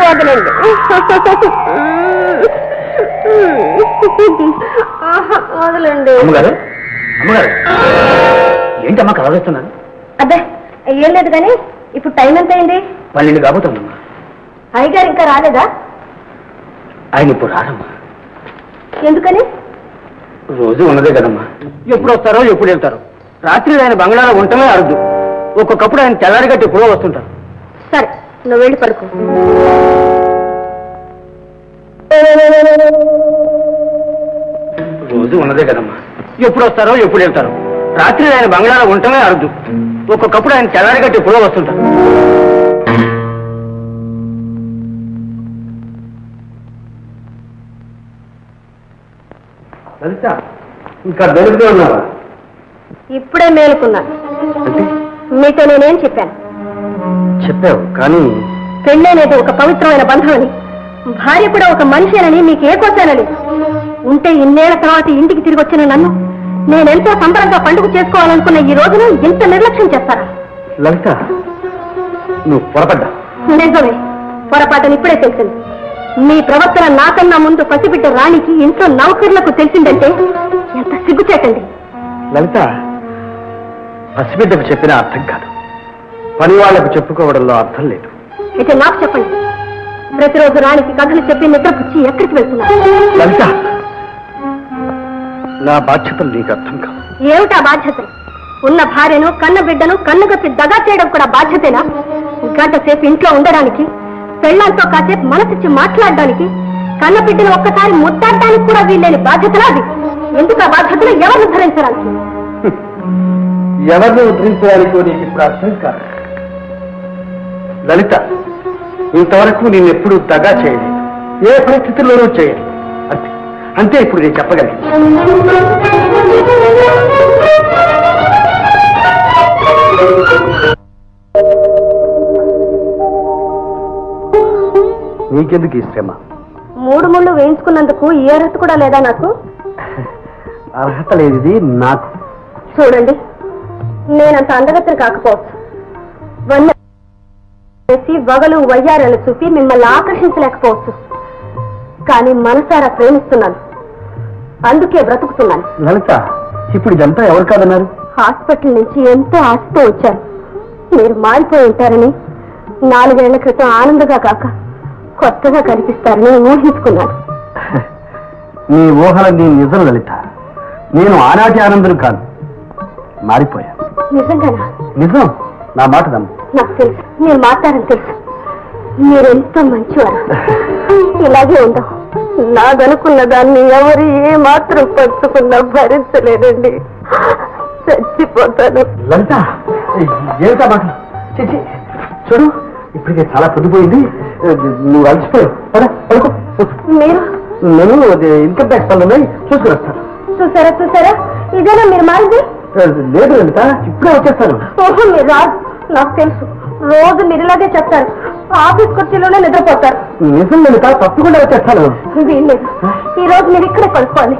వదలండి. వదలండి. అమ్మగారు అమ్మగారు ఏంటమ్మా కలవేస్తున్నారు? అదే ఏం లేదు కానీ ఇప్పుడు టైం ఎంత అయింది? 12 కాబోతుందమ్మా. అయ్యగారు ఇంకా రాలేదా? ఆయన ఇప్పుడు రారమ్మా. ఎందుకని? రోజు ఉన్నదే కదమ్మా. ఎప్పుడు వస్తారో ఎప్పుడు వెళ్తారో. రాత్రి ఆయన బంగ్లాలో ఉండటమే అరుదు. ఒక్కొక్కప్పుడు ఆయన తెల్లారి గట్టి ఎప్పుడో వస్తుంటారు. సరే నువ్వు వెళ్ళి పడుకో. రోజు ఉన్నదే కదమ్మా. ఎప్పుడు వస్తారో ఎప్పుడు వెళ్తారో. రాత్రి ఆయన బంగ్లాలో ఉండటమే అరుదు. ఒక్కొక్కప్పుడు ఆయన తెల్లారి గట్టి ఎప్పుడో వస్తుంటారు. లలిత ఇంకా వెలుగుతూ ఉన్నావా? ఇప్పుడే మేలుకున్నాను. మీతో నేనేం చెప్పాను? చెప్పావు కానీ పెళ్ళి అనేది ఒక పవిత్రమైన బంధమని, భార్య కూడా ఒక మనిషేనని మీకు ఏ కోసానని ఉంటే ఇన్నేళ్ల తర్వాత ఇంటికి తిరిగి వచ్చిన నన్ను నేనెంతో సంబరంగా పండుగ చేసుకోవాలనుకున్న ఈ రోజును ఇంత నిర్లక్ష్యం చేస్తారా? లలిత నువ్వు పొరపడ్డా? నిజమే, పొరపాటుని ఇప్పుడే తెలిసింది. మీ ప్రవర్తన నాకన్నా ముందు పసిబిడ్డ రాణికి ఇంట్లో నౌకర్లకు తెలిసిందంటే ఎంత సిగ్గుచేటండి. లలిత పసిబిడ్డకు చెప్పిన అర్థం కాదు, పని వాళ్లకు చెప్పుకోవడంలో అర్థం లేదు. అయితే నాకు చెప్పండి, ప్రతిరోజు రాణికి కథలు చెప్పి నిద్రపుచ్చి ఎక్కడికి వెళ్తున్నారు? లలిత నా బాధ్యతలు నీకు అర్థం కాదు. ఏమిటా బాధ్యతలు? ఉన్న భార్యను కన్న బిడ్డను కన్నుగప్పి దగా చేయడం కూడా బాధ్యతేనా? గంట సేపు ఇంట్లో ఉండడానికి, పెళ్లాంతో కాసేపు మనసిచ్చి మాట్లాడడానికి, కన్న బిడ్డను ఒక్కసారి ముద్దాడడానికి కూడా వీల్లేని బాధ్యతలా అది? ఎందుకు ఆ బాధ్యతలు ఎవరిని ధరించడానికి? ఎవరిని ఉద్ధరించడానికో నీకు ఇప్పుడు అర్థం కాదు. లలిత ఇంతవరకు నేను ఎప్పుడూ దగా చేయలేదు, ఏ పరిస్థితుల్లోనూ చేయలేదు. అంతే అంతే ఇప్పుడు నేను చెప్పగలను. నీకెందుకు ఈ శ్రమ? 3 ముళ్ళు వేయించుకున్నందుకు ఏ అర్హత కూడా లేదా నాకు? అర్హత లేదు నాకు. చూడండి, నేనంత అందగత్తెను కాకపోవచ్చు, వేసి వగలు వయ్యారాలు చూపి మిమ్మల్ని ఆకర్షించలేకపోవచ్చు, కానీ మనసారా ప్రేమిస్తున్నాను, అందుకే బ్రతుకుతున్నాను. లలిత ఇప్పుడు ఇదంతా ఎవరు కాదన్నారు? హాస్పిటల్ నుంచి ఎంతో ఆశతో వచ్చాను. మీరు మారిపోయి ఉంటారని, 4 ఏళ్ల క్రితం ఆనందంగా కాక కొత్తగా కనిపిస్తారని ఊహించుకున్నాను. నీ ఊహలన్నీ నిజం లలిత. నేను ఆనాటి ఆనందం కాదు, మారిపోయాను. నిజంగానా? నిజం, నా మాట నమ్ము. నాకు తెలుసు, మీరు మాట్లాడని తెలుసు. మీరెంతో మంచివారు. ఇలాగే ఉండవు. నాదనుకున్న దాన్ని ఎవరు ఏ మాత్రం పట్టుకున్నా భరించలేదండి. చచ్చిపోతాను. లలిత ఏమిటా మాట? చూడు ఇప్పటికే చాలా పొద్దుపోయింది, నువ్వు అలసిపోయావు. మీరు? నేను ఇన్కమ్ ట్యాక్స్ పనులు ఉన్నాయి, చూసుకుని వస్తాను. చూసారా ఇదేనా మీరు మారింది? లేదు లలిత, ఇప్పుడే వచ్చేస్తాను. ఓహో, మీరు రాదు, నాకు తెలుసు. రోజు మీరు ఇలాగే చెప్తారు, ఆఫీస్ కుర్చీలోనే నిద్రపోతారు. నిజం లలిత, తప్పకుండా వచ్చేస్తాను. వీల్లేదు, ఈ రోజు మీరు ఇక్కడే పడుకోవాలి.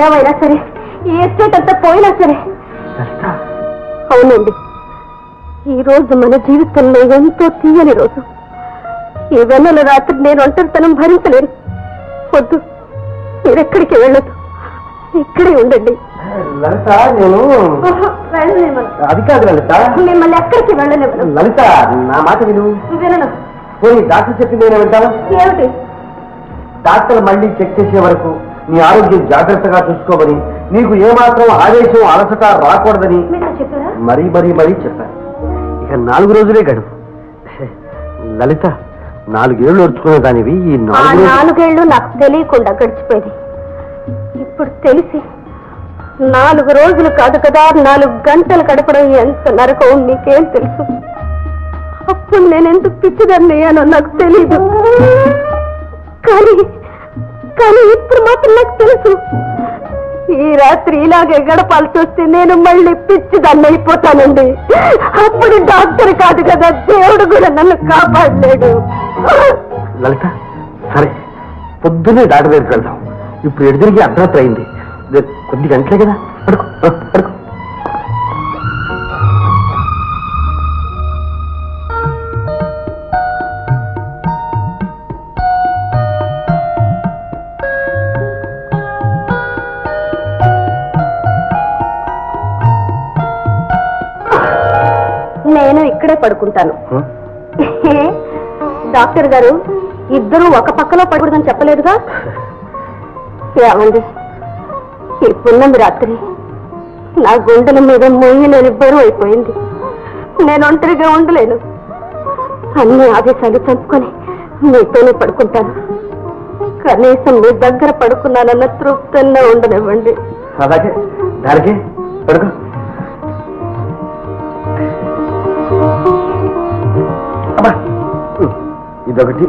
ఏమైనా సరే, ఈ ఎస్టేట్ అంతా పోయినా సరే. అవునండి, ఈ రోజు మన జీవితంలో ఎంతో తీయని రోజు. ఈ వెన్నెల రాత్రి నేను ఒంటరితనం భరించలేను. వద్దు, మీరెక్కడికి వెళ్ళదు, ఇక్కడే ఉండండి. లలిత నేను అది కాదు లలిత, మిమ్మల్ని ఎక్కడికి వెళ్ళలేవు. లలిత నా మాట విను. వినను. పోయి డాక్టర్ చెప్పింది నేను వింటాను. ఏమిటి? డాక్టర్ మళ్ళీ చెక్ చేసే వరకు నీ ఆరోగ్యం జాగ్రత్తగా చూసుకోమని, నీకు ఏమాత్రం ఆవేశం అలసట రాకూడదని మరీ మరీ మరీ చెప్పాను. ఇక 4 రోజులే గడువు. లలిత 4 ఏళ్ళు ఓర్చుకునే దానివి ఈ 4 ఏళ్ళు నాకు తెలియకుండా గడిచిపోయింది. ఇప్పుడు తెలిసి 4 రోజులు కాదు కదా, 4 గంటలు గడపడం ఎంత నరకం నీకేం తెలుసు? అప్పుడు నేను ఎందుకు పిచ్చిదన్నయ్యానో నాకు తెలీదు, కానీ ఇప్పుడు మాత్రం నాకు తెలుసు. ఈ రాత్రి ఇలాగే గడపాల్సి వస్తే నేను మళ్ళీ పిచ్చిదాన్ని అయిపోతానండి. అప్పుడు డాక్టర్ కాదు కదా, దేవుడు కూడా నన్ను కాపాడలేడు. లలిత సరే, పొద్దున్నే డాక్టర్ దగ్గరికి వెళ్దాం. ఇప్పుడు ఎదురికి అర్ధరాత్రి అయింది. కొద్ది గంటలే కదా, పడుకో పడుకో. నేను ఇక్కడే పడుకుంటాను. డాక్టర్ గారు ఇద్దరూ ఒక పక్కలో పడకూడదని చెప్పలేదుగా? ఏమండి, ఈ పున్నమి రాత్రి నా గుండెల మీద మొయ్యలేని బరువు అయిపోయింది. నేను ఒంటరిగా ఉండలేను. అన్ని ఆదేశాలు చంపుకొని మీతోనే పడుకుంటాను. కనీసం మీ దగ్గర పడుకున్నానన్న తృప్తంగా ఉండనివ్వండి. అలాగే దానికి పడుకో. ఇదొకటి.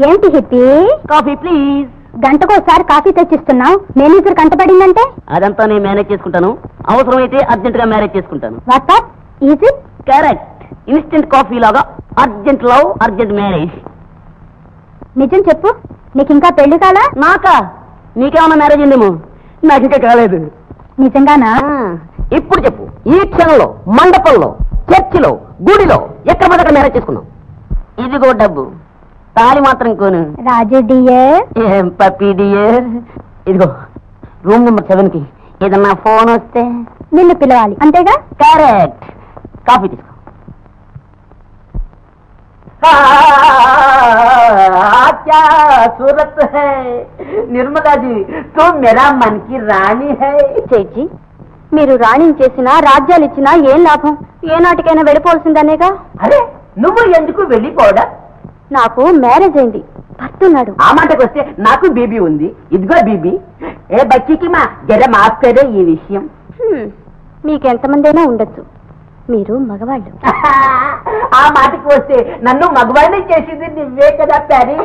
ఏంటి హిప్పీ? Coffee please. గంటకోసారి కాఫీ తెచ్చిస్తున్నావు. మేనేజర్ కంటపడిందంటే అదంతా నేను మేనేజ్ చేసుకుంటాను. అవసరమైతే అర్జెంట్ గా మ్యారేజ్ చేసుకుంటాను. WhatsApp easy. Correct. Instant coffee లాగా అర్జెంట్ లవ్, అర్జెంట్ మ్యారేజ్. నిజం చెప్పు, నీకు ఇంకా పెళ్లి కాలా? నాకా? నీకేమన్నా మ్యారేజ్ ఉందేమో. నాకు ఇంకా కాలేదు. నిజంగానా? ఇప్పుడు చెప్పు, ఈ క్షణంలో మండపంలో, చర్చిలో, గుడిలో ఎక్కడ మొదట మ్యారేజ్ చేసుకున్నావు? ఇదిగో డబ్బు, తాళి మాత్రం కోను. రాజు డియర్. ఏం పప్పీ డియర్. ఇదిగో రూమ్ నెంబర్ 7 కి ఏదన్నా ఫోన్ వస్తే నిన్ను పిలవాలి, అంతేగా? కరెక్ట్. కాఫీ తీసుకో. क्या सूरत है निर्मला जी, तो मेरा मन की रानी है. చేచి, మీరు రాణిని చేసినా రాజ్యాలు ఇచ్చినా ఏం లాభం? ఏ నాటికైనా వెళ్ళిపోవాల్సిందనేగా. అరే నువ్వు ఎందుకు వెళ్ళిపోవడా? నాకు మ్యారేజ్ అయింది, భర్తున్నాడు. ఆ మాటకు వస్తే నాకు బేబీ ఉంది. ఇదిగో బేబీ. ఏ బచ్చికి మా జర మాఫ్ కరే ఈ విషయం. మీకెంతమంది అయినా ఉండొచ్చు, మీరు మగవాళ్ళు. ఆ మాటకు వస్తే నన్ను మగవాడిని చేసింది నువ్వే కదా ప్యారీ.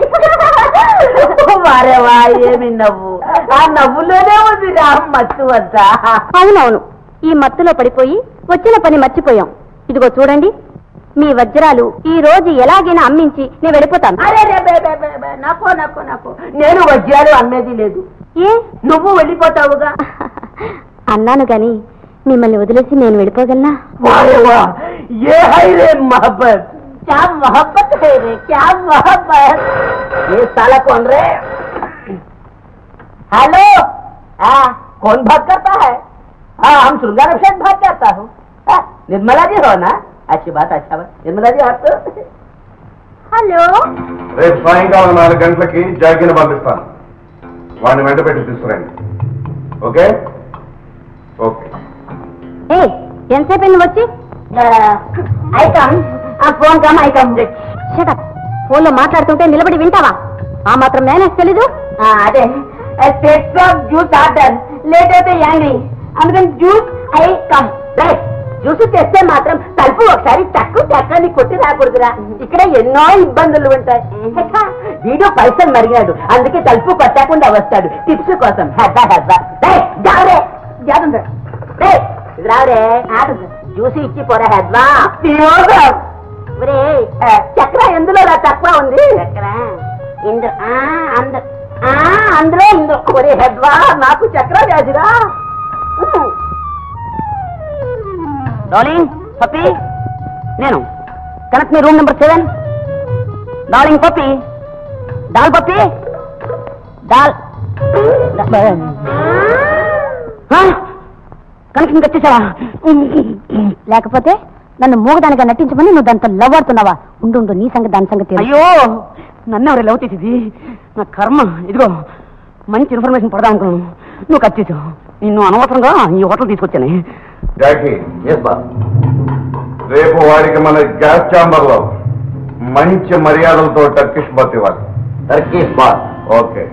వారేవా ఏమి నవ్వు, ఆ నవ్వులోనే ఉంది రా మత్తు అంతా. అవునవును, ఈ మత్తులో పడిపోయి వచ్చిన పని మర్చిపోయాం. ఇదిగో చూడండి, మీ వజ్రాలు ఈ రోజు ఎలాగైనా అమ్మించి నేను వెళ్ళిపోతాను. అరే నాకు నాకు నాకు నేను వజ్రాలు అమ్మేది లేదు. ఏ? నువ్వు వెళ్ళిపోతావుగా. అన్నాను గాని మిమ్మల్ని వదిలేసి నేను వెళ్ళిపోగలనా? ये है रे मोहब्बत, क्या मोहब्बत है रे, क्या मोहब्बत. ये साला कौन रे? हेलो, कौन बात करता है? हाँ, हम श्रृंगार से बात करता हूँ. निर्मला जी हो ना? अच्छी बात, अच्छा बात. निर्मला जी आप तो. హలో. రేపు సాయంకాలం 4 గంటలకి జాగిని పంపిస్తాను. వాడిని వెంట పెట్టి తీసుకురండి. Okay okay. ఏ ఎంతసేపు నువ్వు వచ్చి? Phone come I come. Shut up. Phone లో మాట్లాడుతుంటే నిలబడి వింటావా? ఆ మాత్రం మేనేజ్ తెలీదు? అదే జ్యూస్ ఆర్డర్ లేట్ అయితే యాంగ్రీ, అందుకని జ్యూస్ ఐ కమ్. జ్యూస్ తెస్తే మాత్రం తలుపు ఒకసారి తక్కువ చక్రాన్ని కొట్టి రాకూడదురా. ఇక్కడ ఎన్నో ఇబ్బందులు ఉంటాయి. వీడు పైసలు మరిగాడు, అందుకే తలుపు కొట్టకుండా వస్తాడు టిప్స్ కోసం. రావరే జ్యూస్ ఇచ్చి పోరా హెద్వా. చక్ర ఎందులో తక్కువ ఉంది? చక్ర అందులో ఒరే హెద్వా, నాకు చక్ర వ్యాధిరా. డార్లింగ్ పప్పి, నేను కనెక్ట్ మీ రూమ్ నెంబర్ 7. డార్లింగ్ పప్పి, డాల్ పప్పి, డాల్ కనెక్షన్ వచ్చేసావా? లేకపోతే నన్ను మూగదానిగా నటించమని నువ్వు దాంతో లవ్ ఆడుతున్నావా? ఉండు నీ సంగతి దాని సంగతి. అయ్యో నన్ను ఎవరు లవ్ చేసేది? నా కర్మ. ఇదిగో మంచి ఇన్ఫర్మేషన్ పడదాం అనుకున్నాను, నువ్వు కట్ చేసావు. నిన్ను అనవసరంగా ఈ హోటల్ తీసుకొచ్చాను. రేపు వాడికి మన గ్యాస్ ఛాంబర్ లో మంచి మర్యాదలతో టర్కిష్ బాత్ ఇవ్వాలి. Turkish bath. ఓకే.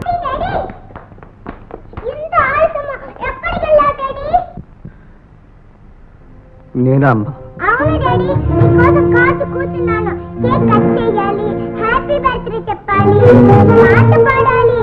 నేనా అమ్మా? అవును డాడీ, నీకోసం కాచు కూర్చున్నాను. కేక్ కట్ చేయాలి, హ్యాపీ బర్త్డే చెప్పాలి, పాట పాడాలి.